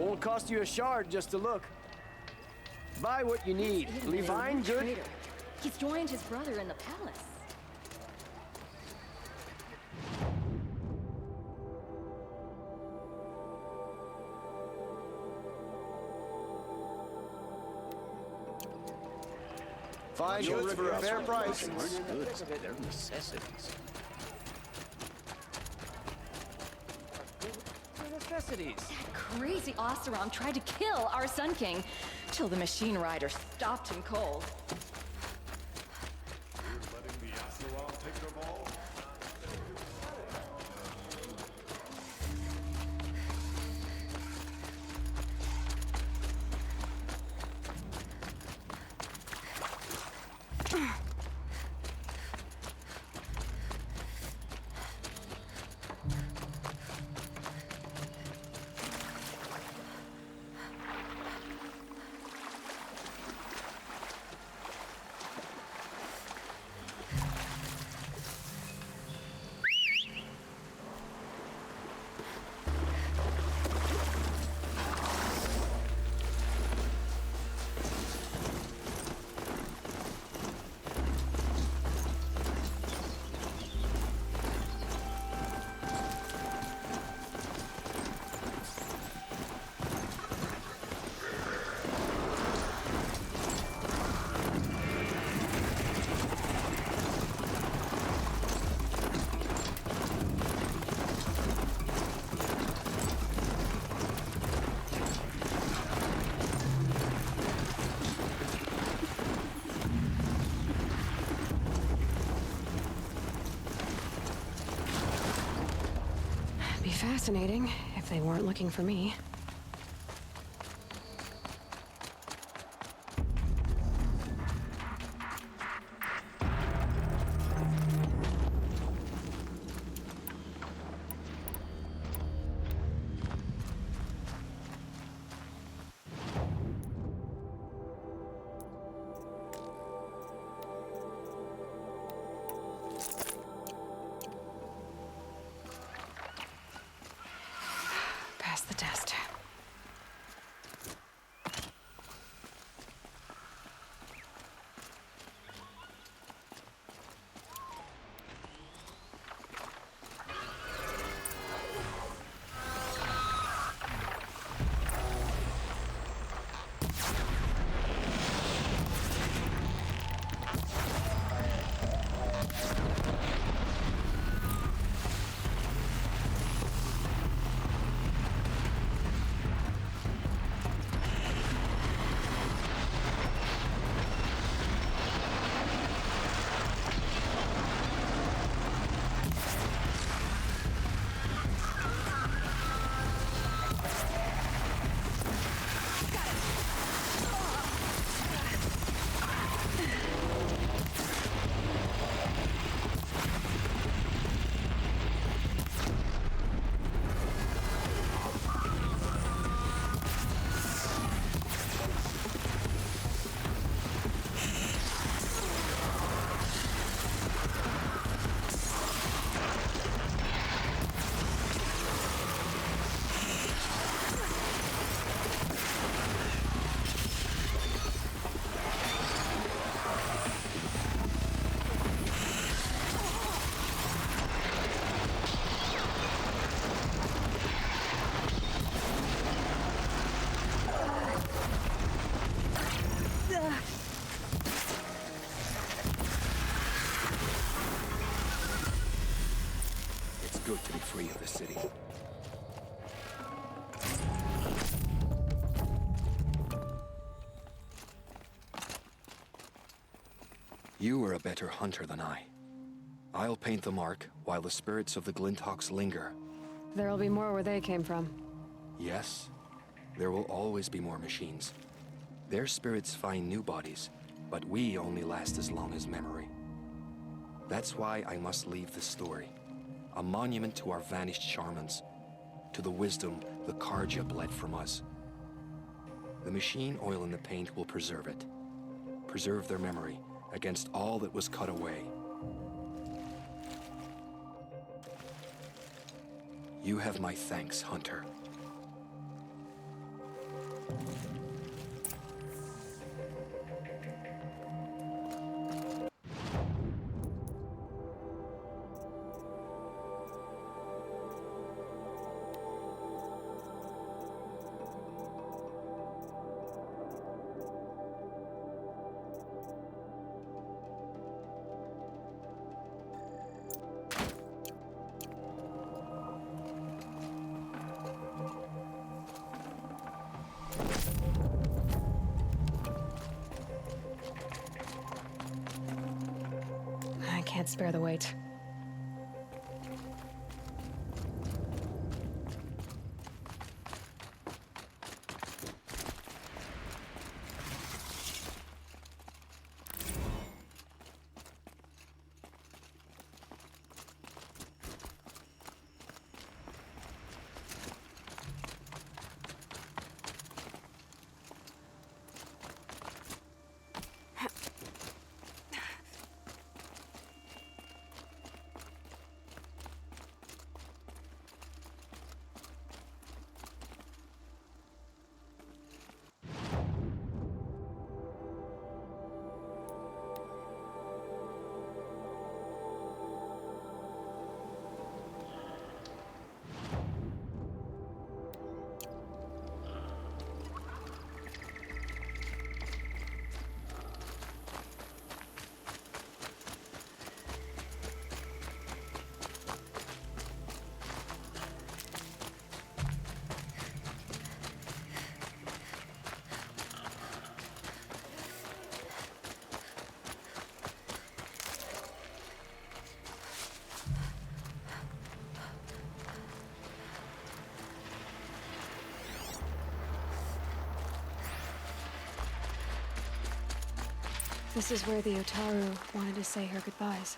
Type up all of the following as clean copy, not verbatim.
Won't cost you a shard just to look. Buy what you need. Levine, good? Traitor. He's joined his brother in the palace. Fine goods for a fair price. Goods, they're necessities. Necessities. That crazy Oseram tried to kill our Sun King, till the machine rider stopped him cold. You're letting the Atral take the ball? Fascinating, if they weren't looking for me. The test. Good to be free of the city. You are a better hunter than I. I'll paint the mark while the spirits of the Glinthawks linger. There'll be more where they came from. Yes, there will always be more machines. Their spirits find new bodies, but we only last as long as memory. That's why I must leave this story. A monument to our vanished shamans, to the wisdom the Karja bled from us. The machine oil in the paint will preserve it. Preserve their memory against all that was cut away. You have my thanks, Hunter. I can't spare the weight. This is where the Otaru wanted to say her goodbyes.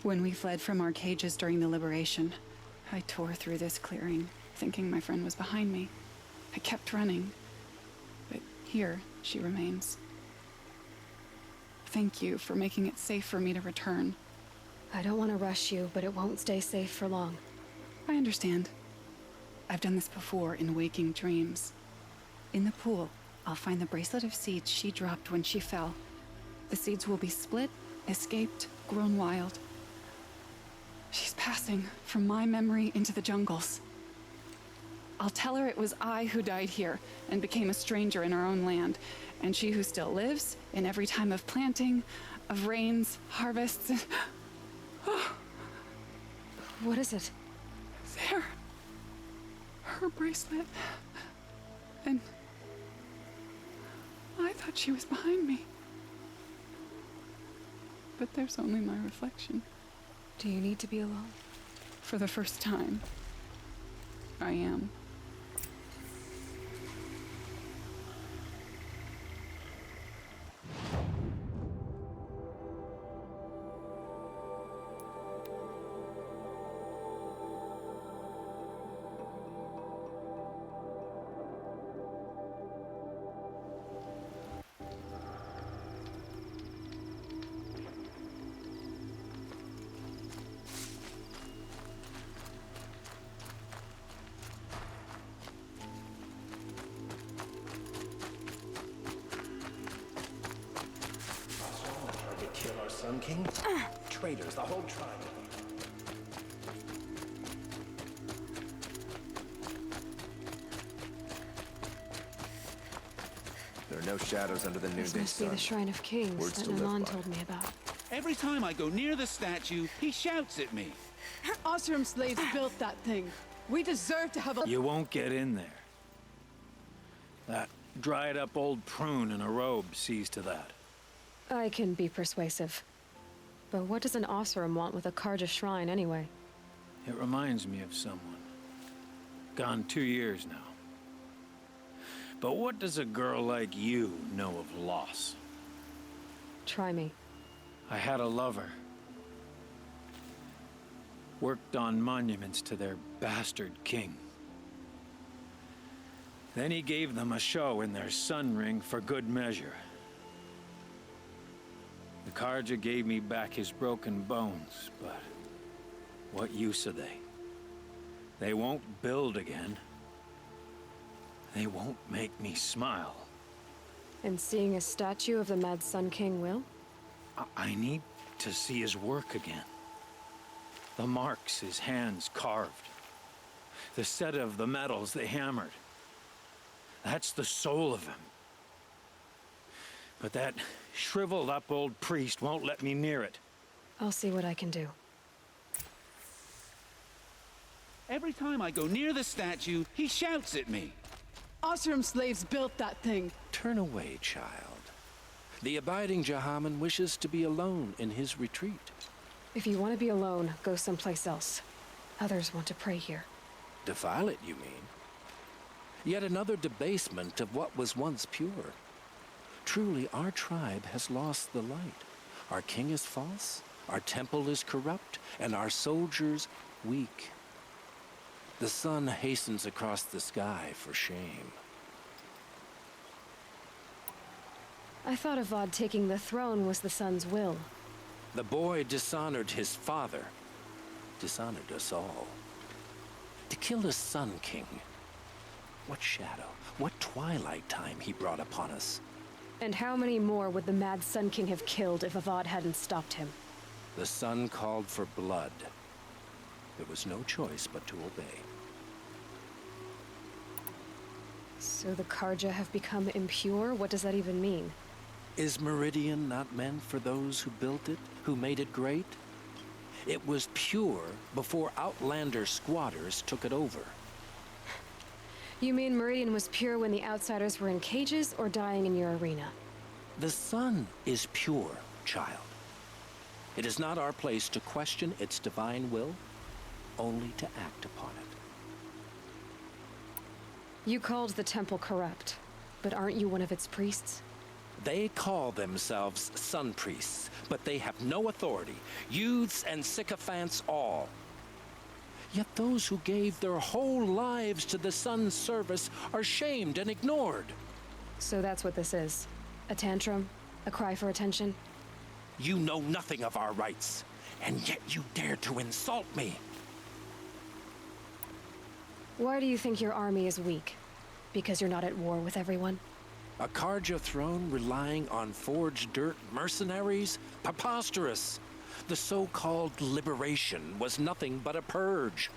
When we fled from our cages during the liberation, I tore through this clearing, thinking my friend was behind me. I kept running, but here she remains. Thank you for making it safe for me to return. I don't want to rush you, but it won't stay safe for long. I understand. I've done this before in waking dreams. In the pool, I'll find the bracelet of seeds she dropped when she fell. The seeds will be split, escaped, grown wild. She's passing from my memory into the jungles. I'll tell her it was I who died here and became a stranger in our own land, and she who still lives in every time of planting, of rains, harvests, and... What is it? There. Her bracelet. And... I thought she was behind me. But there's only my reflection. Do you need to be alone? For the first time, I am. Kill our Sun King? Traitors, the whole tribe. There are no shadows under the This noonday must be sun. the Shrine of Kings Words that to live Nalan by. told me about. Every time I go near the statue, he shouts at me. Osram slaves built that thing. We deserve to have a... You won't get in there. That dried-up old prune in a robe sees to that. I can be persuasive. But what does an Osram want with a Karja shrine anyway? It reminds me of someone. Gone 2 years now. But what does a girl like you know of loss? Try me. I had a lover. Worked on monuments to their bastard king. Then he gave them a show in their sun ring for good measure. The Karja gave me back his broken bones, but what use are they? They won't build again. They won't make me smile. And seeing a statue of the Mad Sun King will? I need to see his work again. The marks his hands carved. The set of the metals they hammered. That's the soul of him. But that shriveled up old priest won't let me near it. I'll see what I can do. Every time I go near the statue, he shouts at me. Osram slaves built that thing. Turn away, child. The abiding Jahaman wishes to be alone in his retreat. If you want to be alone, go someplace else. Others want to pray here. Defile it, you mean? Yet another debasement of what was once pure. Truly, our tribe has lost the light. Our king is false, our temple is corrupt, and our soldiers weak. The sun hastens across the sky for shame. I thought Avad taking the throne was the sun's will. The boy dishonored his father, dishonored us all. To kill the Sun King. What shadow, what twilight time he brought upon us. And how many more would the Mad Sun King have killed if Avad hadn't stopped him? The sun called for blood. There was no choice but to obey. So the Karja have become impure? What does that even mean? Is Meridian not meant for those who built it, who made it great? It was pure before Outlander squatters took it over. You mean Meridian was pure when the outsiders were in cages or dying in your arena? The sun is pure, child. It is not our place to question its divine will, only to act upon it. You called the temple corrupt, but aren't you one of its priests? They call themselves sun priests, but they have no authority. Youths and sycophants all. Yet those who gave their whole lives to the sun's service are shamed and ignored. So that's what this is. A tantrum? A cry for attention? You know nothing of our rights, and yet you dare to insult me. Why do you think your army is weak? Because you're not at war with everyone? A Karja throne relying on forged dirt mercenaries? Preposterous! The so-called liberation was nothing but a purge.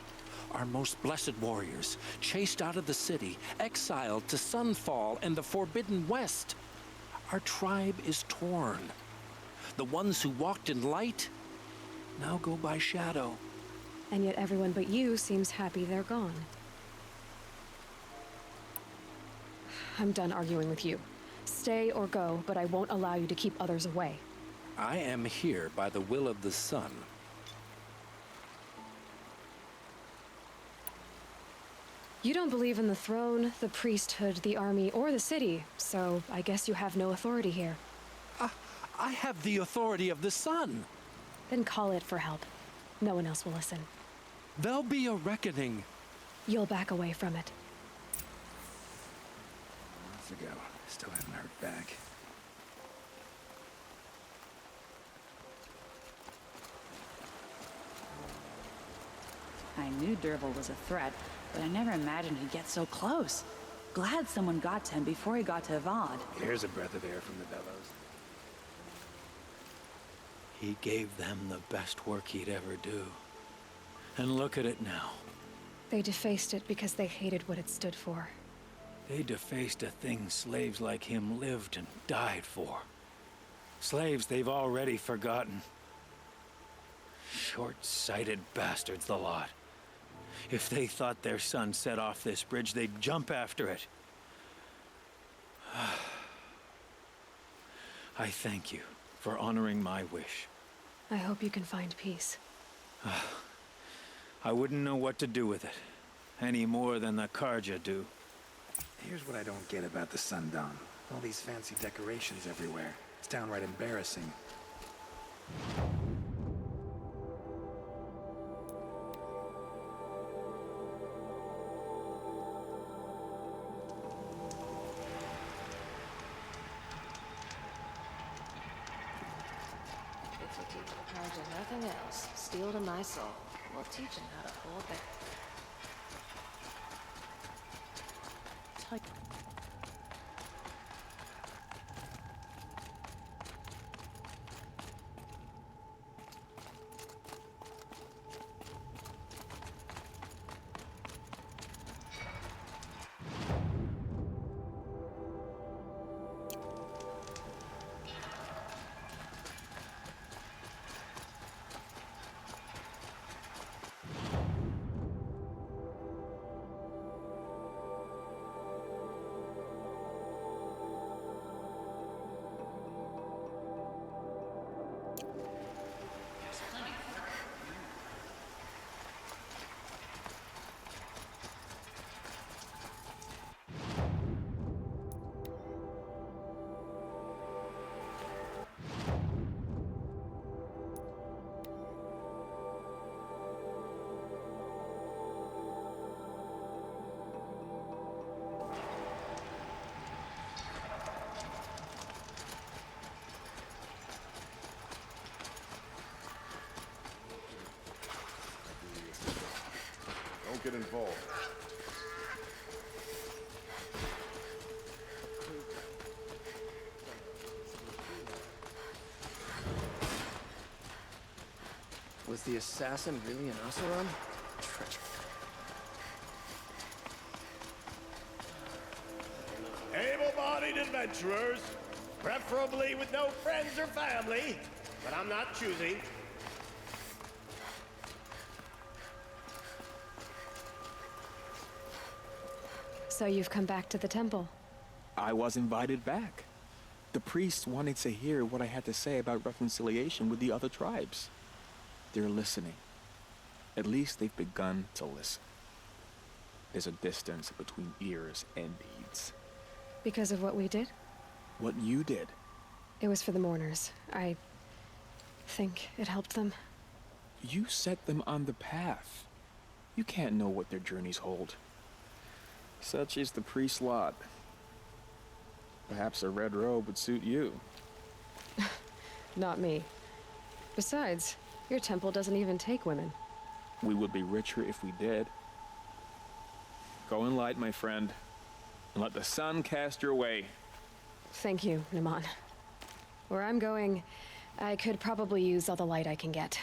Our most blessed warriors, chased out of the city, exiled to Sunfall and the Forbidden West. Our tribe is torn. The ones who walked in light now go by shadow. And yet everyone but you seems happy they're gone. I'm done arguing with you. Stay or go, but I won't allow you to keep others away. I am here by the will of the sun. You don't believe in the throne, the priesthood, the army, or the city, so I guess you have no authority here. I have the authority of the sun. Then call it for help. No one else will listen. There'll be a reckoning. You'll back away from it. Months ago, still haven't heard back. I knew Dervil was a threat, but I never imagined he'd get so close. Glad someone got to him before he got to Avad. Here's a breath of air from the bellows. He gave them the best work he'd ever do. And look at it now. They defaced it because they hated what it stood for. They defaced a thing slaves like him lived and died for. Slaves they've already forgotten. Short-sighted bastards, the lot. If they thought their son set off this bridge, they'd jump after it. I thank you for honoring my wish. I hope you can find peace. I wouldn't know what to do with it, any more than the Karja do. Here's what I don't get about the Sundawn. All these fancy decorations everywhere. It's downright embarrassing. If you teach the Karja nothing else, steel to my soul. We'll teach him how to hold back. Don't get involved. Was the assassin really an Oseram? Treachery. Able-bodied adventurers, preferably with no friends or family, but I'm not choosy. So you've come back to the temple. I was invited back. The priests wanted to hear what I had to say about reconciliation with the other tribes. They're listening. At least they've begun to listen. There's a distance between ears and deeds. Because of what we did? What you did It was for the mourners. I think it helped them. You set them on the path. You can't know what their journeys hold. Such is the priest's lot. Perhaps a red robe would suit you. Not me. Besides, your temple doesn't even take women. We would be richer if we did. Go in light, my friend, and let the sun cast your way. Thank you, Naman. Where I'm going, I could probably use all the light I can get.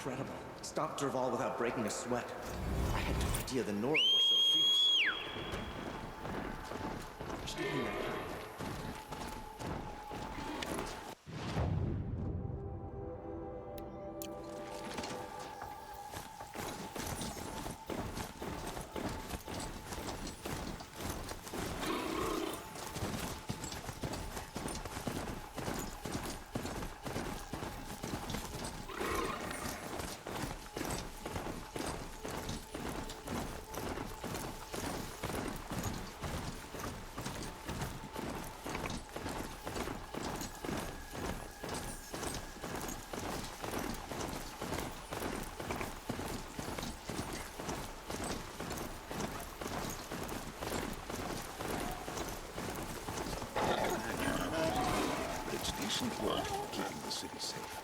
Incredible. Stopped Derval without breaking a sweat. I had no idea the Nora were so fierce. Just give me that gun. Decent work keeping the city safe.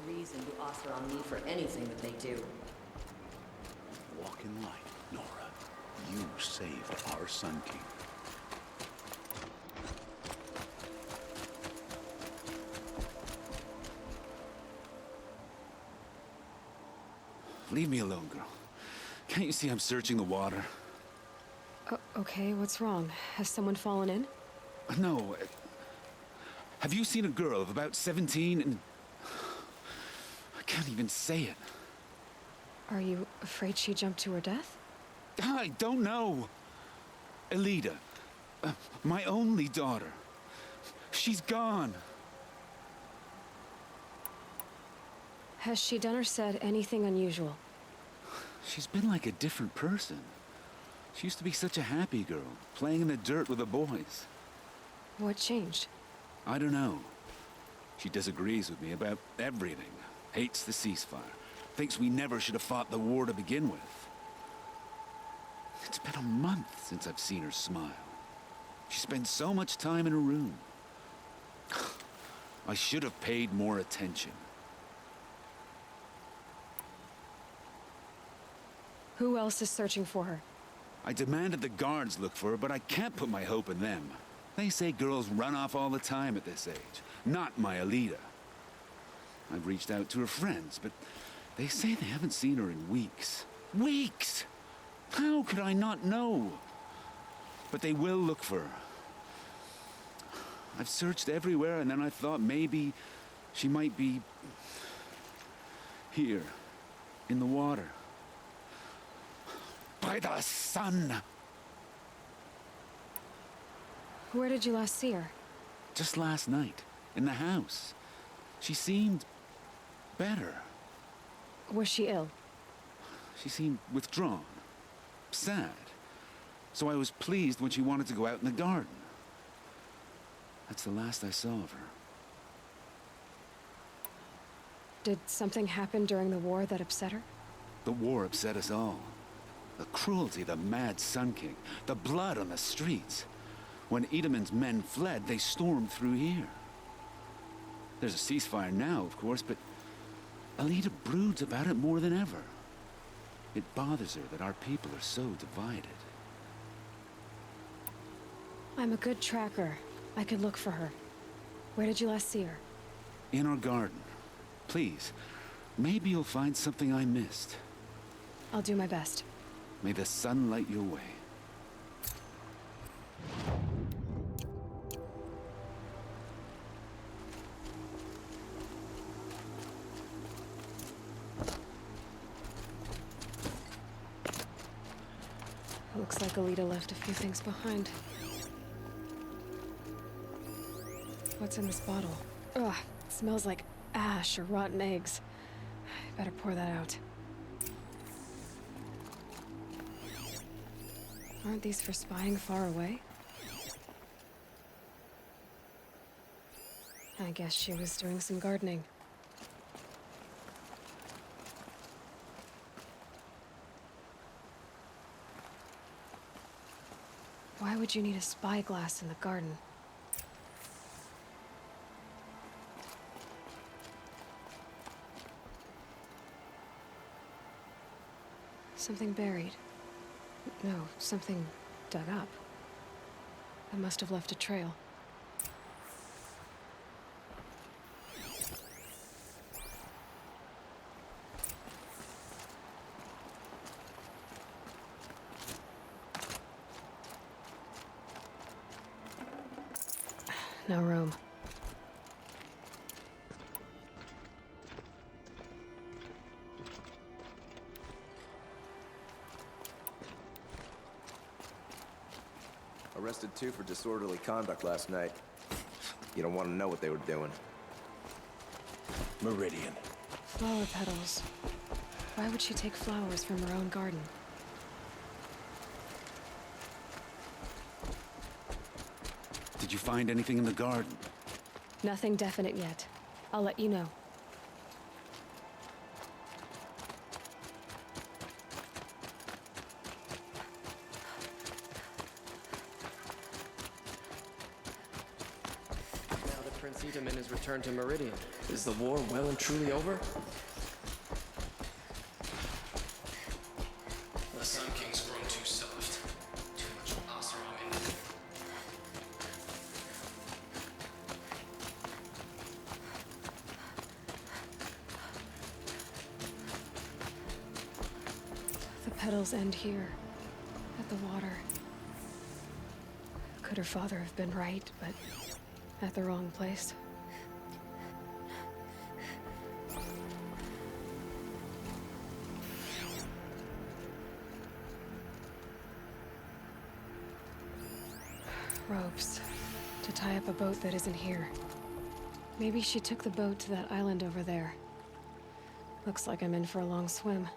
Reason to offer on me for anything that they do. Walk in light, Nora. You saved our Sun King. Leave me alone, girl. Can't you see I'm searching the water? Okay, what's wrong? Has someone fallen in? No. Have you seen a girl of about 17 and... I can't even say it. Are you afraid she jumped to her death? I don't know. Elida. My only daughter. She's gone. Has she done or said anything unusual? She's been like a different person. She used to be such a happy girl, playing in the dirt with the boys. What changed? I don't know. She disagrees with me about everything. Hates the ceasefire. Thinks we never should have fought the war to begin with. It's been a month since I've seen her smile. She spends so much time in her room. I should have paid more attention. Who else is searching for her? I demanded the guards look for her, but I can't put my hope in them. They say girls run off all the time at this age. Not my Alida. I've reached out to her friends, but they say they haven't seen her in weeks. Weeks! How could I not know? But they will look for her. I've searched everywhere, and then I thought maybe she might be here, in the water. By the sun! Where did you last see her? Just last night, in the house. She seemed better. Was she ill? She seemed withdrawn, sad. So I was pleased when she wanted to go out in the garden. That's the last I saw of her. Did something happen during the war that upset her? The war upset us all. The cruelty of the mad Sun King, the blood on the streets. When Edamon's men fled, they stormed through here. There's a ceasefire now, of course, but Alida broods about it more than ever. It bothers her that our people are so divided. I'm a good tracker. I could look for her. Where did you last see her? In our garden. Please, maybe you'll find something I missed. I'll do my best. May the sun light your way. Looks like Alida left a few things behind. What's in this bottle? Ugh, it smells like ash or rotten eggs. I better pour that out. Aren't these for spying far away? I guess she was doing some gardening. Why would you need a spyglass in the garden? Something buried. No, something dug up. I must have left a trail. No room. Arrested 2 for disorderly conduct last night. You don't want to know what they were doing. Meridian. Flower petals. Why would she take flowers from her own garden? Did you find anything in the garden? Nothing definite yet. I'll let you know. Now that Prince Edamon has returned to Meridian, is the war well and truly over? The Sun King's grown too soft. Too much Oseram in it. The petals end here, at the water. Could her father have been right, but at the wrong place? Ropes. To tie up a boat that isn't here. Maybe she took the boat to that island over there. Looks like I'm in for a long swim.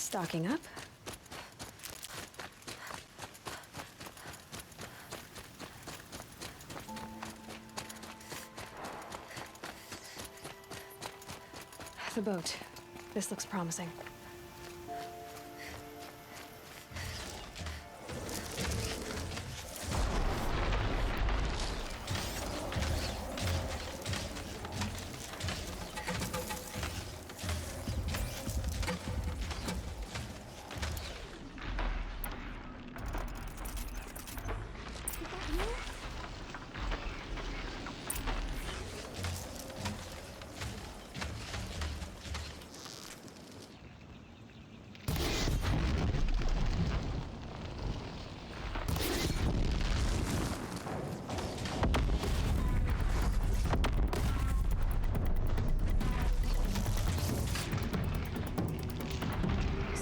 Stocking up. The boat. This looks promising.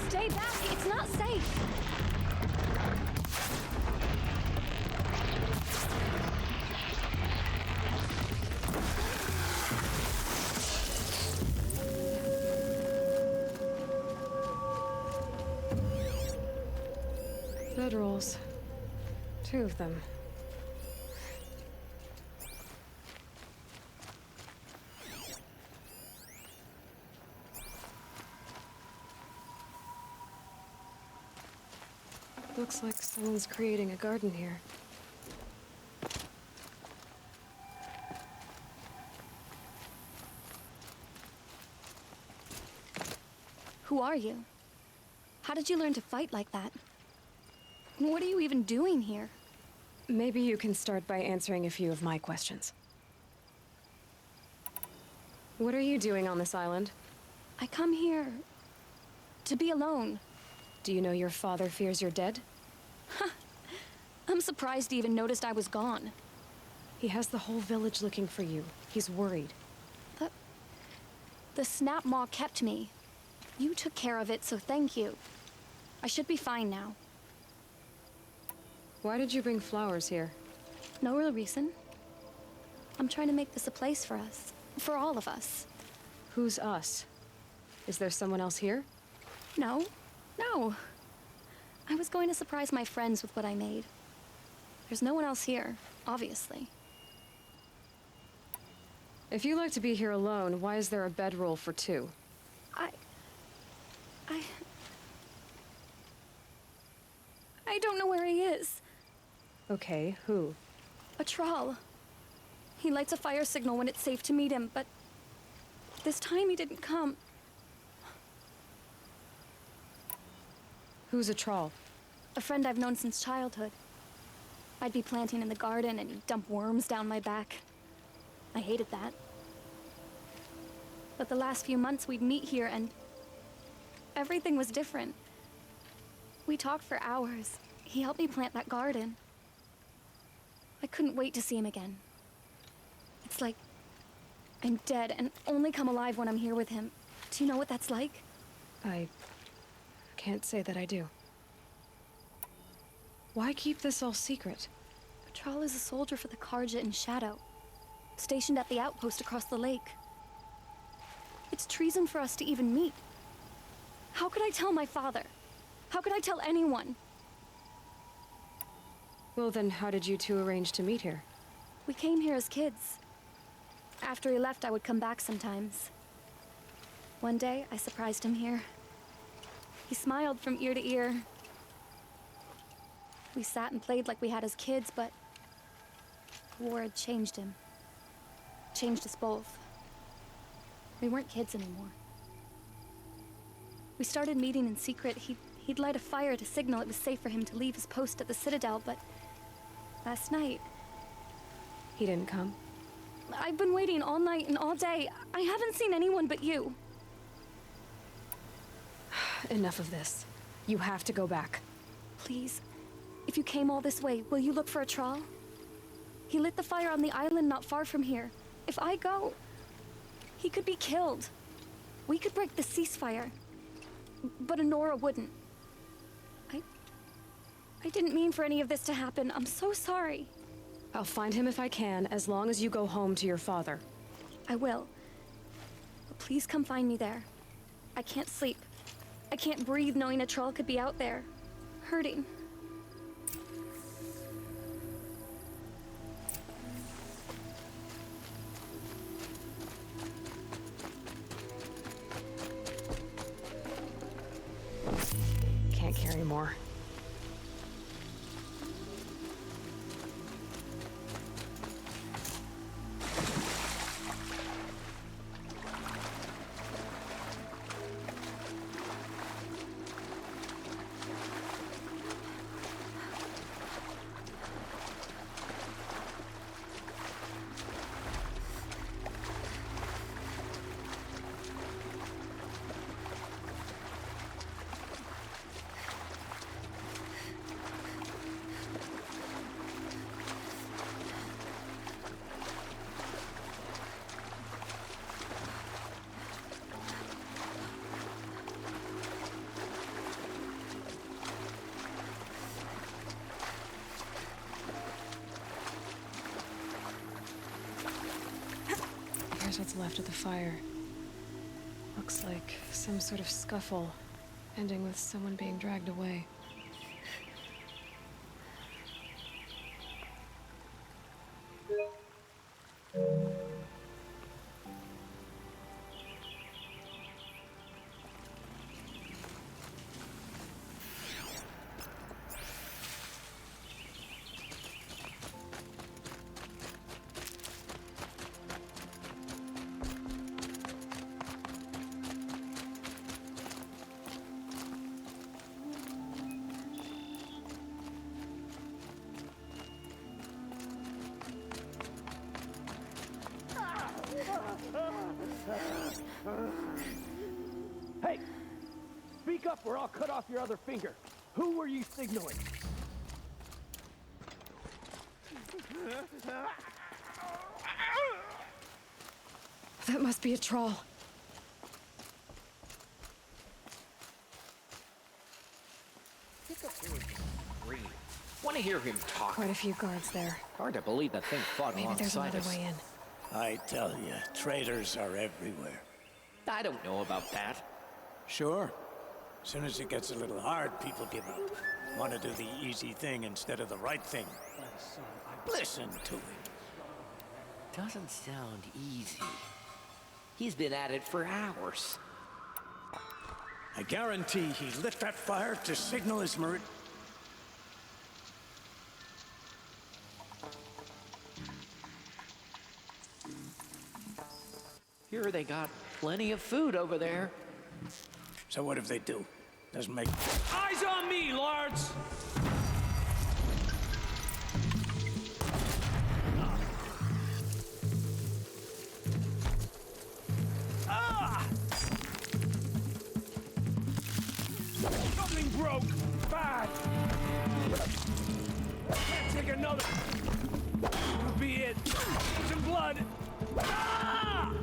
Stay back! It's not safe! Bedrolls. 2 of them. Looks like someone's creating a garden here. Who are you? How did you learn to fight like that? What are you even doing here? Maybe you can start by answering a few of my questions. What are you doing on this island? I come here to be alone. Do you know your father fears you're dead? I'm surprised he even noticed I was gone. He has the whole village looking for you. He's worried. The snap maw kept me. You took care of it, so thank you. I should be fine now. Why did you bring flowers here? No real reason. I'm trying to make this a place for us. For all of us. Who's us? Is there someone else here? No. No. I was going to surprise my friends with what I made. There's no one else here, obviously. If you like to be here alone, why is there a bedroll for 2? I don't know where he is. Okay, who? Atral. He lights a fire signal when it's safe to meet him, but this time he didn't come. Who's Atral? A friend I've known since childhood. I'd be planting in the garden and he'd dump worms down my back. I hated that. But the last few months we'd meet here and everything was different. We talked for hours. He helped me plant that garden. I couldn't wait to see him again. It's like I'm dead and only come alive when I'm here with him. Do you know what that's like? I can't say that I do. Why keep this all secret? Atral is a soldier for the Karja in Shadow, stationed at the outpost across the lake. It's treason for us to even meet. How could I tell my father? How could I tell anyone? Well then, how did you 2 arrange to meet here? We came here as kids. After he left, I would come back sometimes. One day, I surprised him here. He smiled from ear to ear. We sat and played like we had as kids, but the war had changed him. Changed us both. We weren't kids anymore. We started meeting in secret. He'd light a fire to signal it was safe for him to leave his post at the Citadel, but last night... He didn't come? I've been waiting all night and all day. I haven't seen anyone but you. Enough of this. You have to go back. Please. If you came all this way, will you look for Atral? He lit the fire on the island not far from here. If I go, he could be killed. We could break the ceasefire. But Honora wouldn't. I didn't mean for any of this to happen. I'm so sorry. I'll find him if I can, as long as you go home to your father. I will. But please come find me there. I can't sleep. I can't breathe knowing Atral could be out there, hurting. Can't carry more. Here's what's left of the fire. Looks like some sort of scuffle, ending with someone being dragged away. Hey! Speak up or I'll cut off your other finger. Who were you signaling? That must be a troll. Want to hear him talk? Quite a few guards there. Hard to believe that thing fought Maybe there's alongside another us. way in. I tell you, traitors are everywhere. I don't know about that. Sure. As soon as it gets a little hard, people give up. Want to do the easy thing instead of the right thing. Listen to him. Doesn't sound easy. He's been at it for hours. I guarantee he lit that fire to signal his merit. Here they got plenty of food over there. So what if they do? Doesn't make... Eyes on me, lords! Something broke! Bad! Can't take another! That'll be it! Some blood! Ah!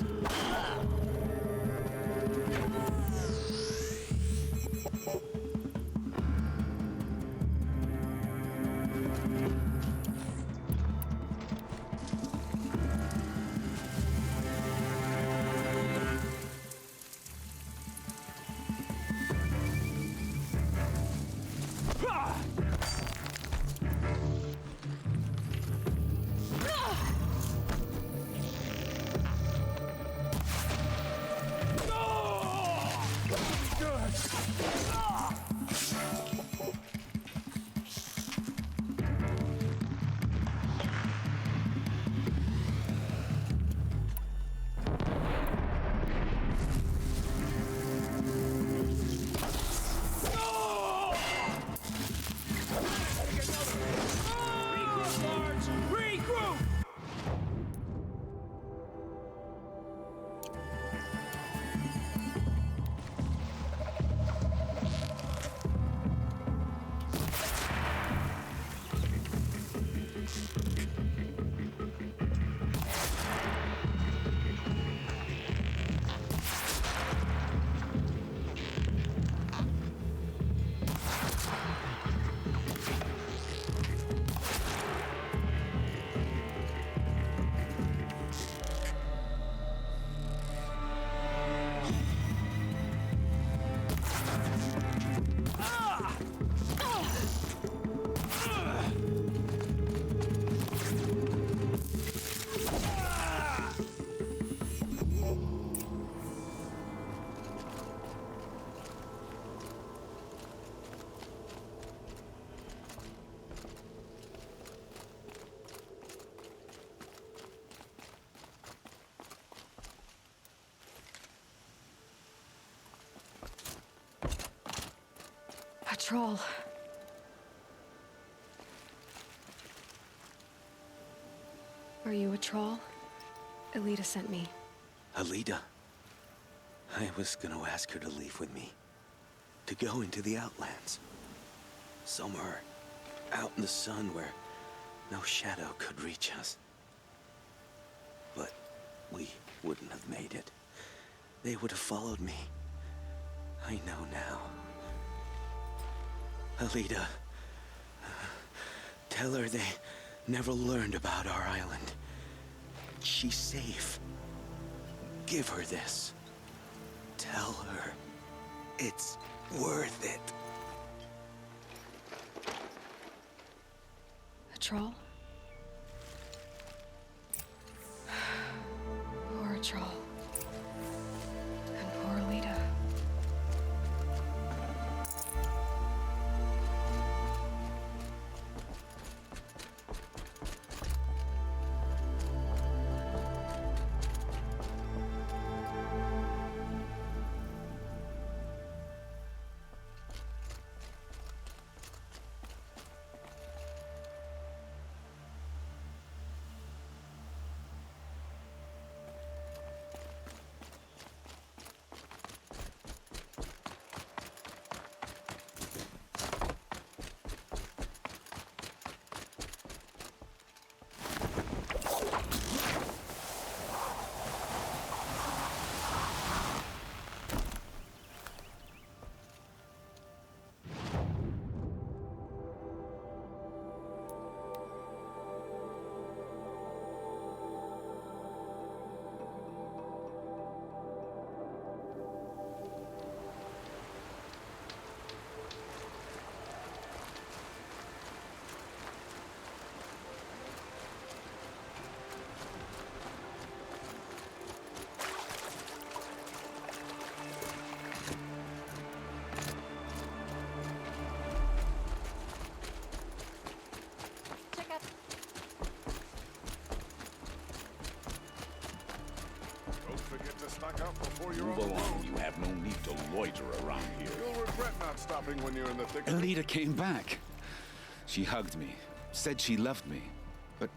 Troll. Are you a troll? Elida sent me. Alida? I was gonna ask her to leave with me. To go into the Outlands. Somewhere out in the sun where no shadow could reach us. But we wouldn't have made it. They would have followed me. I know now. Alida, tell her they never learned about our island. She's safe. Give her this. Tell her it's worth it. A troll? Poor troll. And poor Alida. Move along. You have no need to loiter around here. You'll regret not stopping when you're in the thick of it. Alida came back. She hugged me, said she loved me. But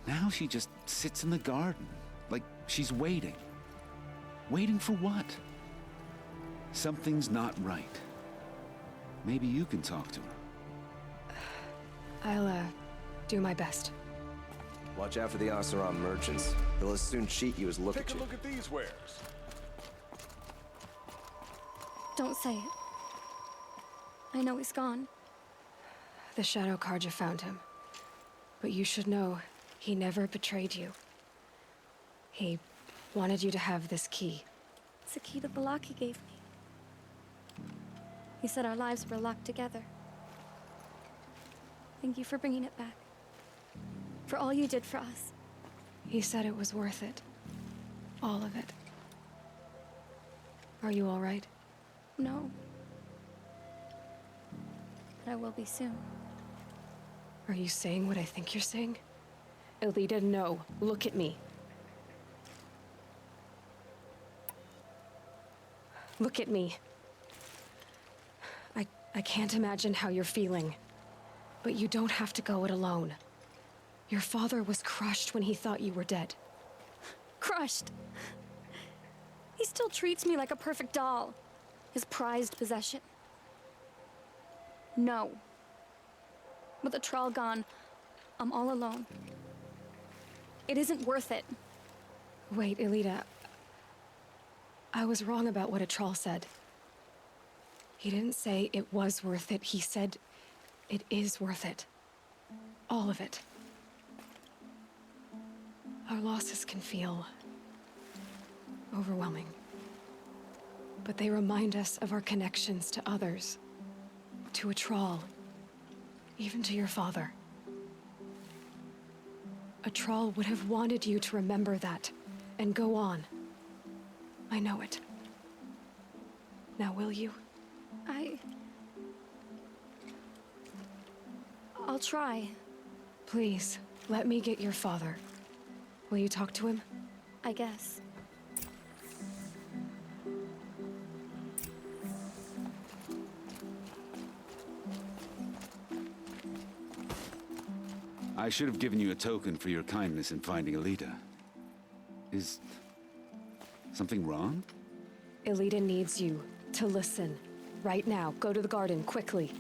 now she just sits in the garden, like she's waiting. Waiting for what? Something's not right. Maybe you can talk to her. I'll, do my best. Watch out for the Oseram merchants. They'll as soon cheat you as look at you. Take a look at these wares. Don't say it. I know he's gone. The Shadow Carja found him. But you should know, he never betrayed you. He wanted you to have this key. It's a key the Balaki gave me. He said our lives were locked together. Thank you for bringing it back. For all you did for us. He said it was worth it. All of it. Are you all right? No. But I will be soon. Are you saying what I think you're saying? Elida, no. Look at me. Look at me. I can't imagine how you're feeling. But you don't have to go it alone. Your father was crushed when he thought you were dead. Crushed? He still treats me like a perfect doll. His prized possession. No. With Atral gone, I'm all alone. It isn't worth it. Wait, Elida. I was wrong about what Atral said. He didn't say it was worth it. He said it is worth it. All of it. Our losses can feel overwhelming. But they remind us of our connections to others. To Atral. Even to your father. Atral would have wanted you to remember that and go on. I know it. Now will you? I'll try. Please, let me get your father. Will you talk to him? I guess. I should have given you a token for your kindness in finding Elida. Is something wrong? Elida needs you to listen. Right now. Go to the garden, quickly.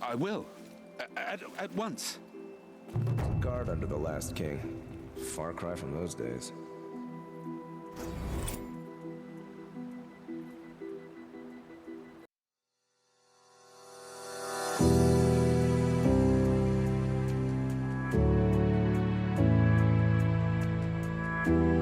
I will. At once. Guard under the last king. Far cry from those days. you